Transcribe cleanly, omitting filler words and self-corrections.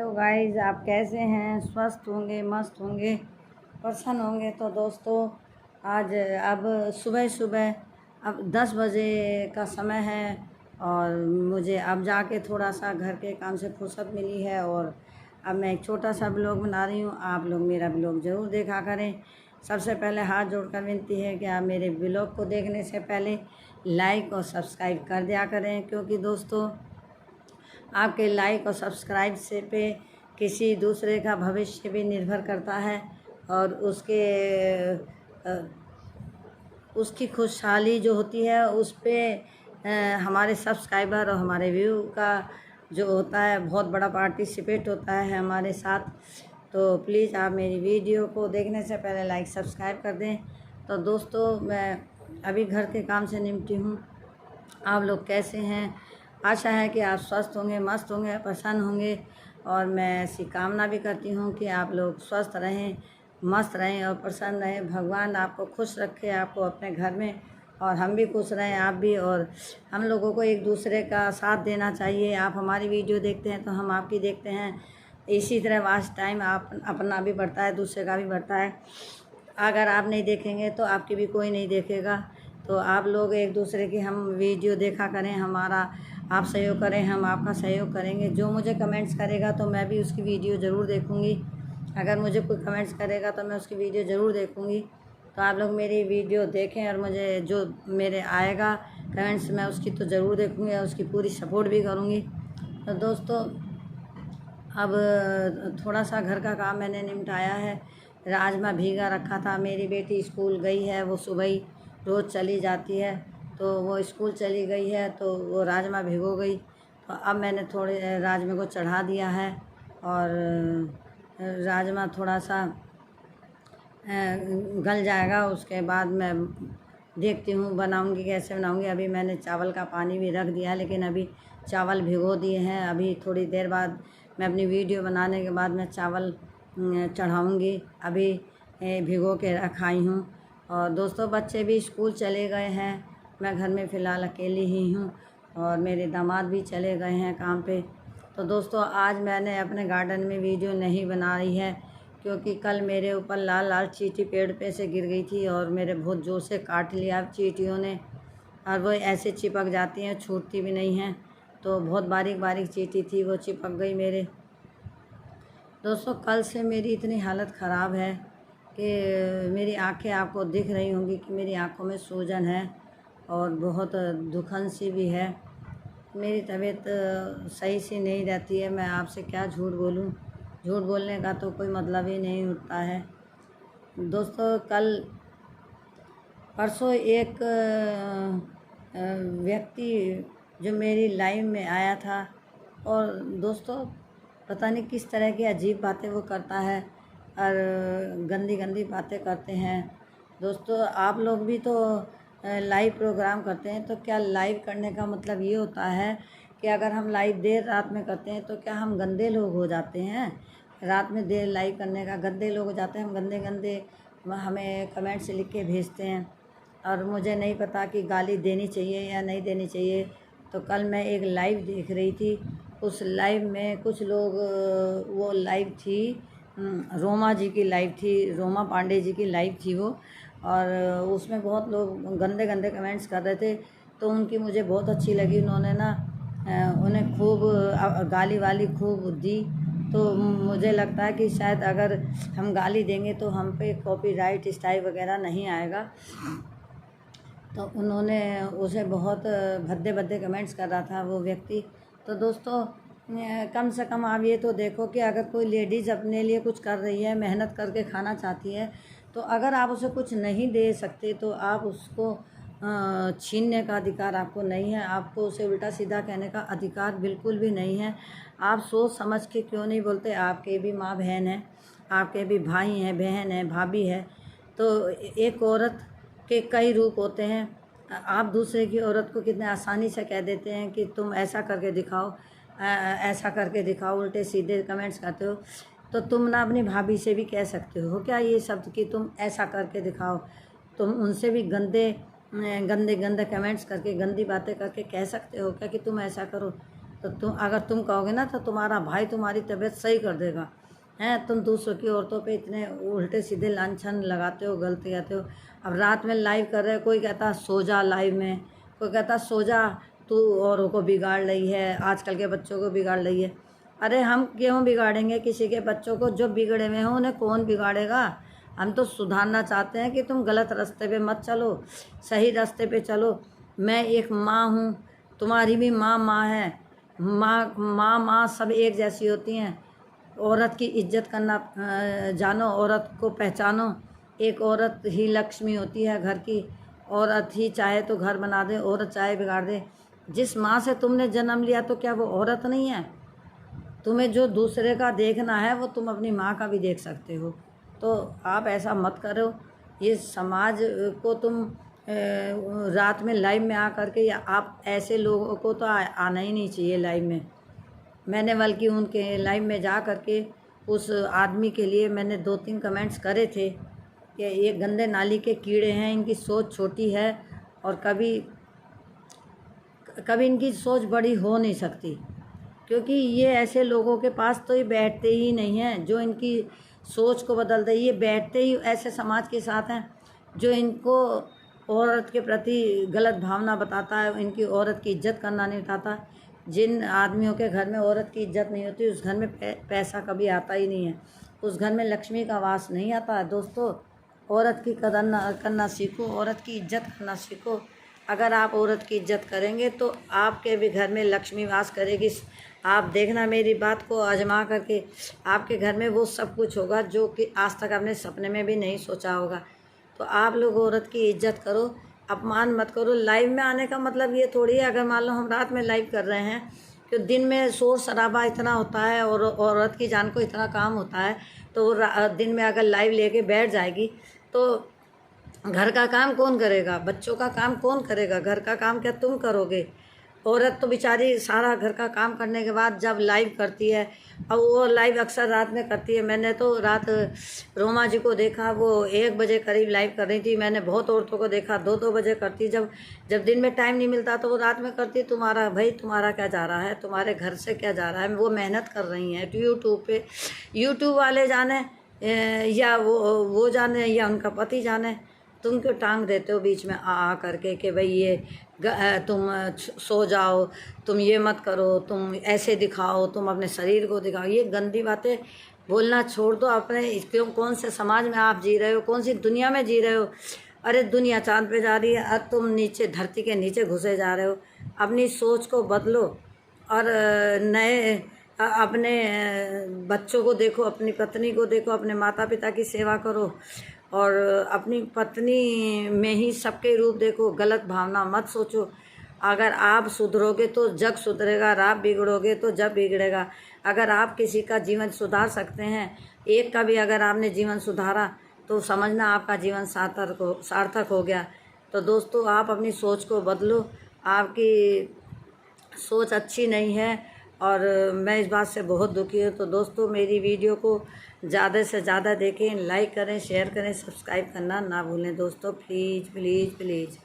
Hello guys, आप कैसे हैं? स्वस्थ होंगे, मस्त होंगे, प्रसन्न होंगे। तो दोस्तों आज अब सुबह सुबह अब 10 बजे का समय है और मुझे अब जाके थोड़ा सा घर के काम से फुर्सत मिली है और अब मैं एक छोटा सा ब्लॉग बना रही हूँ। आप लोग मेरा ब्लॉग ज़रूर देखा करें। सबसे पहले हाथ जोड़कर विनती है कि आप मेरे ब्लॉग को देखने से पहले लाइक और सब्सक्राइब कर दिया करें, क्योंकि दोस्तों आपके लाइक और सब्सक्राइब से पे किसी दूसरे का भविष्य भी निर्भर करता है और उसकी खुशहाली जो होती है उस पे हमारे सब्सक्राइबर और हमारे व्यू का जो होता है बहुत बड़ा पार्टिसिपेट होता है हमारे साथ। तो प्लीज़ आप मेरी वीडियो को देखने से पहले लाइक सब्सक्राइब कर दें। तो दोस्तों मैं अभी घर के काम से निपटी हूँ। आप लोग कैसे हैं? आशा है कि आप स्वस्थ होंगे, मस्त होंगे, प्रसन्न होंगे और मैं ऐसी कामना भी करती हूँ कि आप लोग स्वस्थ रहें, मस्त रहें और प्रसन्न रहें। भगवान आपको खुश रखे, आपको अपने घर में, और हम भी खुश रहें, आप भी। और हम लोगों को एक दूसरे का साथ देना चाहिए। आप हमारी वीडियो देखते हैं तो हम आपकी देखते हैं। इसी तरह वाच टाइम आप अपना भी बढ़ता है, दूसरे का भी बढ़ता है। अगर आप नहीं देखेंगे तो आपकी भी कोई नहीं देखेगा। तो आप लोग एक दूसरे की हम वीडियो देखा करें, हमारा आप सहयोग करें, हम आपका सहयोग करेंगे। जो मुझे कमेंट्स करेगा तो मैं भी उसकी वीडियो ज़रूर देखूँगी। अगर मुझे कोई कमेंट्स करेगा तो मैं उसकी वीडियो ज़रूर देखूँगी। तो आप लोग मेरी वीडियो देखें और मुझे जो मेरे आएगा कमेंट्स मैं उसकी तो ज़रूर देखूँगी और उसकी पूरी सपोर्ट भी करूँगी। तो दोस्तों अब थोड़ा सा घर का काम मैंने निपटाया है। राजमा भीगा रखा था। मेरी बेटी स्कूल गई है, वो सुबह ही रोज़ चली जाती है, तो वो स्कूल चली गई है तो वो राजमा भिगो गई। तो अब मैंने थोड़े राजमे को चढ़ा दिया है और राजमा थोड़ा सा गल जाएगा, उसके बाद मैं देखती हूँ बनाऊँगी कैसे बनाऊँगी। अभी मैंने चावल का पानी भी रख दिया है, लेकिन अभी चावल भिगो दिए हैं। अभी थोड़ी देर बाद मैं अपनी वीडियो बनाने के बाद मैं चावल चढ़ाऊँगी। अभी भिगो के रखाई हूँ। और दोस्तों बच्चे भी स्कूल चले गए हैं, मैं घर में फ़िलहाल अकेली ही हूँ और मेरे दामाद भी चले गए हैं काम पे। तो दोस्तों आज मैंने अपने गार्डन में वीडियो नहीं बना रही है, क्योंकि कल मेरे ऊपर लाल लाल चींटी पेड़ पे से गिर गई थी और मेरे बहुत ज़ोर से काट लिया चींटियों ने, और वो ऐसे चिपक जाती हैं, छूटती भी नहीं हैं। तो बहुत बारीक बारीक चींटी थी, वो चिपक गई मेरे। दोस्तों कल से मेरी इतनी हालत ख़राब है कि मेरी आंखें आपको दिख रही होंगी कि मेरी आंखों में सूजन है और बहुत दुखन सी भी है। मेरी तबीयत सही से नहीं रहती है। मैं आपसे क्या झूठ बोलूं, झूठ बोलने का तो कोई मतलब ही नहीं होता है। दोस्तों कल परसों एक व्यक्ति जो मेरी लाइव में आया था, और दोस्तों पता नहीं किस तरह की अजीब बातें वो करता है और गंदी गंदी बातें करते हैं। दोस्तों आप लोग भी तो लाइव प्रोग्राम करते हैं, तो क्या लाइव करने का मतलब ये होता है कि अगर हम लाइव देर रात में करते हैं तो क्या हम गंदे लोग हो जाते हैं? रात में देर लाइव करने का गंदे लोग हो जाते हैं? हम गंदे गंदे हमें कमेंट से लिख के भेजते हैं और मुझे नहीं पता कि गाली देनी चाहिए या नहीं देनी चाहिए। तो कल मैं एक लाइव देख रही थी, उस लाइव में कुछ लोग, वो लाइव थी रोमा जी की लाइव थी, रोमा पांडे जी की लाइव थी वो, और उसमें बहुत लोग गंदे गंदे कमेंट्स कर रहे थे। तो उनकी मुझे बहुत अच्छी लगी, उन्होंने ना उन्हें खूब गाली वाली खूब दी। तो मुझे लगता है कि शायद अगर हम गाली देंगे तो हम पे कॉपीराइट स्ट्राइक वगैरह नहीं आएगा। तो उन्होंने उसे बहुत भद्दे भद्दे कमेंट्स कर रहा था वो व्यक्ति। तो दोस्तों कम से कम आप ये तो देखो कि अगर कोई लेडीज़ अपने लिए कुछ कर रही है, मेहनत करके खाना चाहती है, तो अगर आप उसे कुछ नहीं दे सकते तो आप उसको छीनने का अधिकार आपको नहीं है। आपको उसे उल्टा सीधा कहने का अधिकार बिल्कुल भी नहीं है। आप सोच समझ के क्यों नहीं बोलते? आपके भी माँ बहन है, आपके भी भाई हैं, बहन है, भाभी है। तो एक औरत के कई रूप होते हैं। आप दूसरे की औरत को कितने आसानी से कह देते हैं कि तुम ऐसा करके दिखाओ, ऐसा करके दिखाओ, उल्टे सीधे कमेंट्स करते हो। तो तुम ना अपनी भाभी से भी कह सकते हो क्या ये शब्द कि तुम ऐसा करके दिखाओ? तुम उनसे भी गंदे गंदे गंदे कमेंट्स करके, गंदी बातें करके कह सकते हो क्या कि तुम ऐसा करो? तो तुम कहोगे ना तो तुम्हारा भाई तुम्हारी तबीयत सही कर देगा। हैं, तुम दूसरों की औरतों पे इतने उल्टे सीधे लांछन लगाते हो, गलत कहते हो। अब रात में लाइव कर रहे हो, कोई कहता सो जा लाइव में, कोई कहता सो जा, तू औरों को बिगाड़ रही है, आजकल के बच्चों को बिगाड़ रही है। अरे हम क्यों बिगाड़ेंगे किसी के बच्चों को? जो बिगड़े हुए हों उन्हें कौन बिगाड़ेगा? हम तो सुधारना चाहते हैं कि तुम गलत रास्ते पे मत चलो, सही रास्ते पे चलो। मैं एक माँ हूँ, तुम्हारी भी माँ है। माँ सब एक जैसी होती हैं। औरत की इज्जत करना जानो, औरत को पहचानो। एक औरत ही लक्ष्मी होती है घर की। औरत ही चाहे तो घर बना दे, औरत चाहे बिगाड़ दे। जिस माँ से तुमने जन्म लिया तो क्या वो औरत नहीं है? तुम्हें जो दूसरे का देखना है वो तुम अपनी माँ का भी देख सकते हो। तो आप ऐसा मत करो। ये समाज को तुम रात में लाइव में आ करके, या आप ऐसे लोगों को तो आना ही नहीं चाहिए लाइव में। मैंने बल्कि उनके लाइव में जा करके उस आदमी के लिए मैंने 2-3 कमेंट्स करे थे कि ये गंदे नाली के कीड़े हैं, इनकी सोच छोटी है और कभी इनकी सोच बड़ी हो नहीं सकती, क्योंकि ये ऐसे लोगों के पास तो ये बैठते ही नहीं हैं जो इनकी सोच को बदल दे। ये बैठते ही ऐसे समाज के साथ हैं जो इनको औरत के प्रति गलत भावना बताता है, इनकी औरत की इज्जत करना नहीं बताता। जिन आदमियों के घर में औरत की इज्जत नहीं होती उस घर में पैसा कभी आता ही नहीं है, उस घर में लक्ष्मी का वास नहीं आता है। दोस्तों, औरत की कदर करना सीखो, औरत की इज्जत करना सीखो। अगर आप औरत की इज्जत करेंगे तो आपके भी घर में लक्ष्मी वास करेगी। आप देखना मेरी बात को आजमा करके, आपके घर में वो सब कुछ होगा जो कि आज तक आपने सपने में भी नहीं सोचा होगा। तो आप लोग औरत की इज्जत करो, अपमान मत करो। लाइव में आने का मतलब ये थोड़ी है, अगर मान लो हम रात में लाइव कर रहे हैं कि दिन में शोर शराबा इतना होता है और औरत की जान को इतना काम होता है, तो वो दिन में अगर लाइव लेके बैठ जाएगी तो घर का काम कौन करेगा? बच्चों का काम कौन करेगा? घर का काम क्या तुम करोगे? औरत तो बेचारी सारा घर का काम करने के बाद जब लाइव करती है, और वो लाइव अक्सर रात में करती है। मैंने तो रात रोमा जी को देखा, वो 1 बजे करीब लाइव कर रही थी। मैंने बहुत औरतों को देखा 2-2 बजे करती। जब दिन में टाइम नहीं मिलता तो वो रात में करती। तुम्हारा क्या जा रहा है? तुम्हारे घर से क्या जा रहा है? वो मेहनत कर रही हैं यूट्यूब पे। यूट्यूब वाले जाने या वो जाने या उनका पति जाने, तुम क्यों टांग देते हो बीच में आ करके कि भाई ये तुम सो जाओ, तुम ये मत करो, तुम ऐसे दिखाओ, तुम अपने शरीर को दिखाओ। ये गंदी बातें बोलना छोड़ दो। अपने क्यों, कौन से समाज में आप जी रहे हो? कौन सी दुनिया में जी रहे हो? अरे दुनिया चांद पे जा रही है और तुम नीचे धरती के नीचे घुसे जा रहे हो। अपनी सोच को बदलो और अपने बच्चों को देखो, अपनी पत्नी को देखो, अपने माता पिता की सेवा करो और अपनी पत्नी में ही सबके रूप देखो। गलत भावना मत सोचो। अगर आप सुधरोगे तो जग सुधरेगा, और आप बिगड़ोगे तो जग बिगड़ेगा। अगर आप किसी का जीवन सुधार सकते हैं, एक का भी अगर आपने जीवन सुधारा, तो समझना आपका जीवन सार्थक हो गया। तो दोस्तों, आप अपनी सोच को बदलो। आपकी सोच अच्छी नहीं है और मैं इस बात से बहुत दुखी हूँ। तो दोस्तों, मेरी वीडियो को ज़्यादा से ज़्यादा देखें, लाइक करें, शेयर करें, सब्सक्राइब करना ना भूलें दोस्तों, प्लीज़ प्लीज़ प्लीज़।